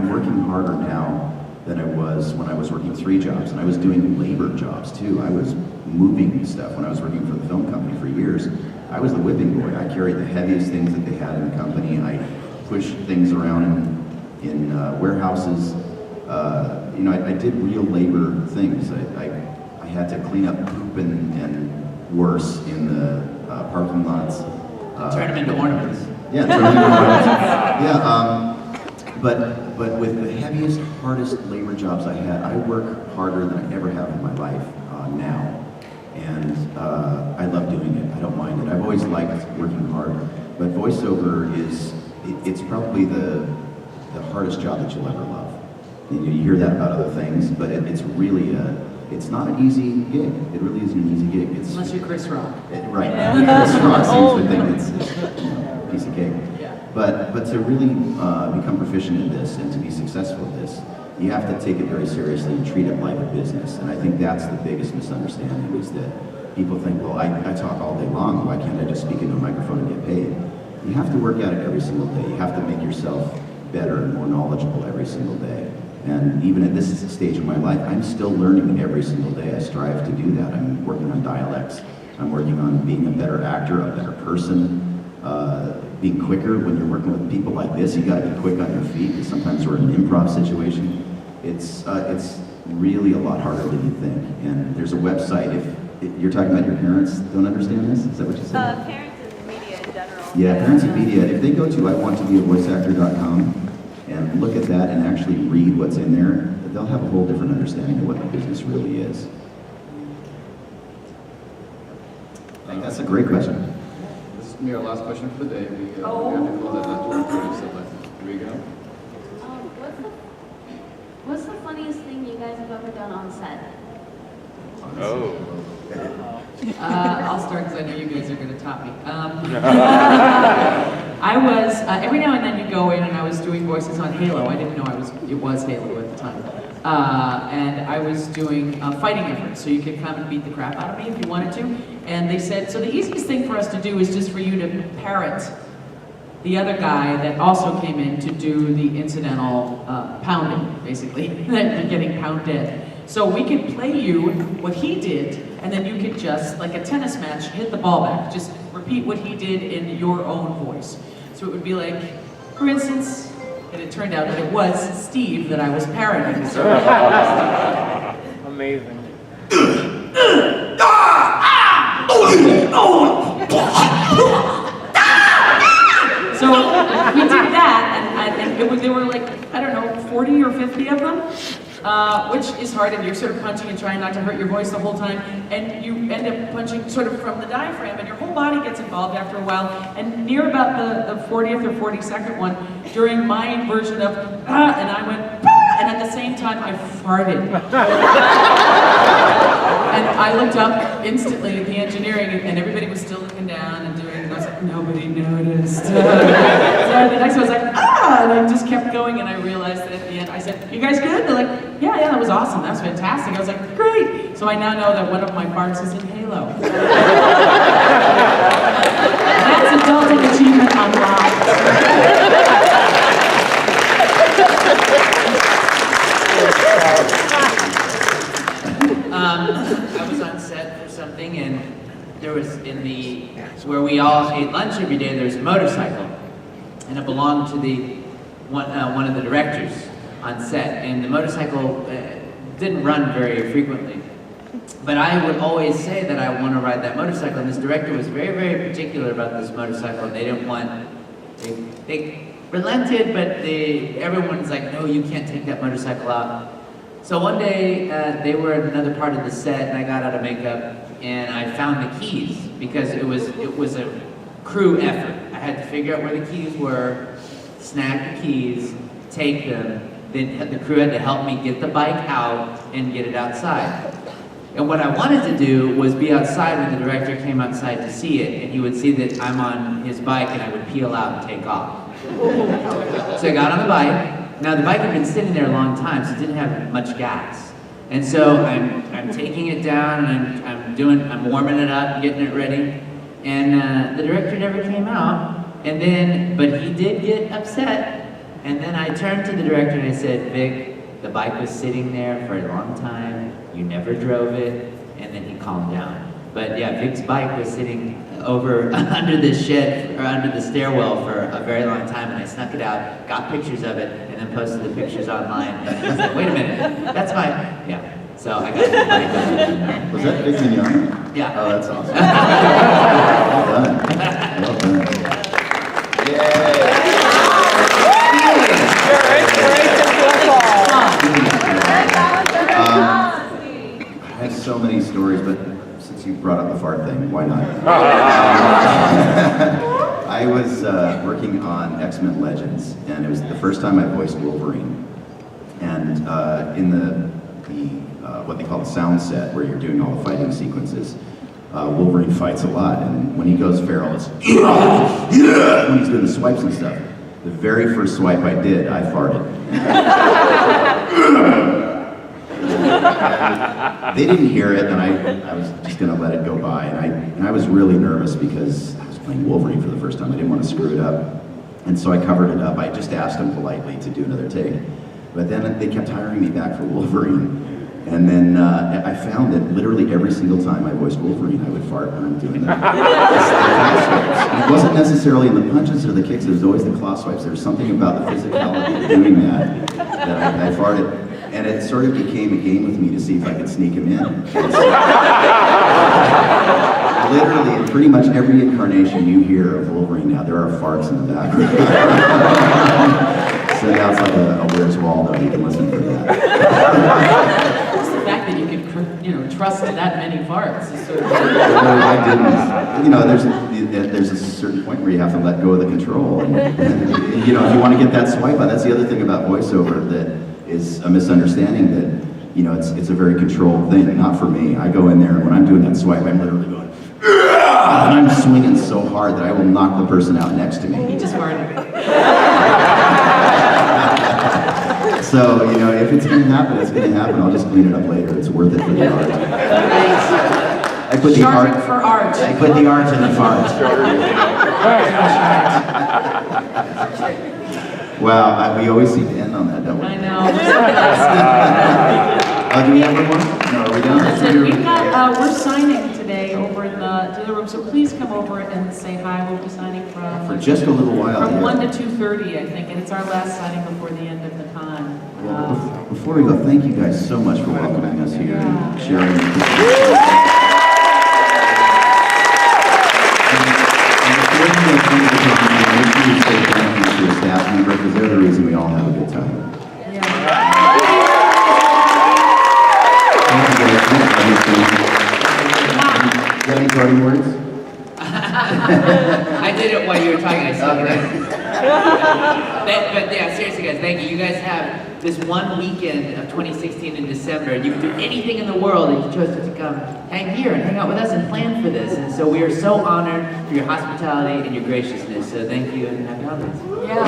I'm working harder now than I was when I was working 3 jobs, and I was doing labor jobs too. I was moving stuff when I was working for the film company for years. I was the whipping boy. I carried the heaviest things that they had in the company. I pushed things around in warehouses. You know, I did real labor things. I had to clean up poop and worse in the parking lots. Turn them into ornaments. Yeah, turn them into ornaments. Yeah, but with the heaviest, hardest labor jobs I had, I work harder than I ever have in my life now. And I love doing it. I don't mind it. I've always liked working hard. But voiceover it's probably the hardest job that you'll ever love. You hear that about other things, but it's really it's not an easy gig. It really isn't an easy gig. Unless you're Chris Rock. Right. Chris Rock seems to think it's a piece of cake. Yeah. But to really become proficient in this and to be successful at this, you have to take it very seriously and treat it like a business. And I think that's the biggest misunderstanding, is that people think, well, I talk all day long, why can't I just speak into a microphone and get paid? You have to work at it every single day. You have to make yourself better and more knowledgeable every single day. And even at this stage of my life, I'm still learning every single day. I strive to do that. I'm working on dialects. I'm working on being a better actor, a better person, being quicker. When you're working with people like this, you gotta be quick on your feet, because sometimes we're in an improv situation. It's really a lot harder than you think. And there's a website, if you're talking about your parents don't understand this? Is that what you said? Parents and media in general. Yeah, parents and media. If they go to iwanttobeavoiceactor.com and look at that and actually read what's in there, they'll have a whole different understanding of what the business really is. That's a great question. This is going to be our last question for the day. We have to close at 12:30, so here we go. What's the funniest thing you guys have ever done on set? Oh. I'll start because I know you guys are going to top me. I was, every now and then you go in, and I was doing voices on Halo. I didn't know it was Halo at the time. And I was doing fighting efforts, so you could come and beat the crap out of me if you wanted to. And they said, so the easiest thing for us to do is just for you to parrot the other guy that also came in to do the incidental pounding, basically, getting pounded. So we could play you what he did, and then you could just, like a tennis match, hit the ball back. Just repeat what he did in your own voice. So it would be like, for instance, and it turned out that it was Steve that I was parodying. So Amazing. So we did that, and there were like, I don't know, 40 or 50 of them, which is hard, and you're sort of punching and trying not to hurt your voice the whole time, and you end up punching sort of from the diaphragm, and your whole body gets involved after a while, and near about the 40th or 42nd one, during my version of, and I went, and at the same time I farted. And I looked up instantly at the engineering, and everybody was still looking down and doing, and I was like, nobody noticed. So the next one was like, and I just kept going, and I realized that at the end, I said, you guys good? They're like, yeah, that was awesome, that was fantastic. I was like, great. So I now know that one of my parts is in Halo. That's adult achievement unlocked. I was on set for something, and there was where we all ate lunch every day, there was a motorcycle, and it belonged to one of the directors on set, and the motorcycle didn't run very frequently. But I would always say that I want to ride that motorcycle, and this director was very, very particular about this motorcycle, and they didn't want, they relented, but everyone's like, no, you can't take that motorcycle out. So one day, they were in another part of the set, and I got out of makeup, and I found the keys, because it was a crew effort. I had to figure out where the keys were, snag the keys, take them, then the crew had to help me get the bike out and get it outside. And what I wanted to do was be outside when the director came outside to see it, and he would see that I'm on his bike and I would peel out and take off. So I got on the bike. Now the bike had been sitting there a long time, so it didn't have much gas. And so I'm taking it down, and I'm warming it up, getting it ready. And the director never came out. And then, but he did get upset And then I turned to the director and I said, Vic, the bike was sitting there for a long time. You never drove it. And then he calmed down. But yeah, Vic's bike was sitting over under the shed or under the stairwell for a very long time, and I snuck it out, got pictures of it, and then posted the pictures online. And I was like, wait a minute, that's my, yeah. So I got the bike. Was that Vic Mignon? Yeah. Oh, that's awesome. Well done. Well done. I have so many stories, but since you brought up the fart thing, why not? I was working on X-Men Legends, and it was the first time I voiced Wolverine. And in the what they call the sound set, where you're doing all the fighting sequences, Wolverine fights a lot, and when he goes feral, it's when he's doing the swipes and stuff. The very first swipe I did, I farted. They didn't hear it, and I was just going to let it go by. And I was really nervous because I was playing Wolverine for the first time. I didn't want to screw it up. And so I covered it up. I just asked them politely to do another take. But then they kept hiring me back for Wolverine. And then I found that literally every single time I voiced Wolverine, I would fart when I'm doing that. It wasn't necessarily in the punches or the kicks, it was always the claw swipes. There was something about the physicality of doing that I farted. And it sort of became a game with me to see if I could sneak him in. Literally, in pretty much every incarnation you hear of Wolverine now, there are farts in the background. So now it's like a Where's Waldo, you can listen for that. Just the fact that you could, trust that many farts is sort of... I didn't. You know, there's a certain point where you have to let go of the control. And if you want to get that swipe out, that's the other thing about voiceover that is a misunderstanding that, it's a very controlled thing, not for me. I go in there, and when I'm doing that swipe, I'm literally going, and I'm swinging so hard that I will knock the person out next to me. He just farted. So, if it's going to happen, it's going to happen. I'll just clean it up later. It's worth it for the art. I put the Charging art for art. I put the art in the fart. Wow, we always seem to end on that, don't we? I know. Do we have one more? No, are we done? That's it. We've got, we're signing today over in the other room, so please come over and say hi. We'll be signing from... For just a little while. From yeah. 1 to 2:30, I think, and it's our last signing before the end of the con. Well, before we go, thank you guys so much for welcoming us here and sharing this. And before you go through the company, make sure you say thank you to your staff member, because they're the reason we all have a good time. Yeah. Got any parting words? I did it while you were talking. I said it. But yeah, seriously, guys, thank you. You guys have this one weekend of 2016 in December. You can do anything in the world, and you chose to come hang here and hang out with us and plan for this. And so we are so honored for your hospitality and your graciousness. So thank you and happy holidays. Yeah.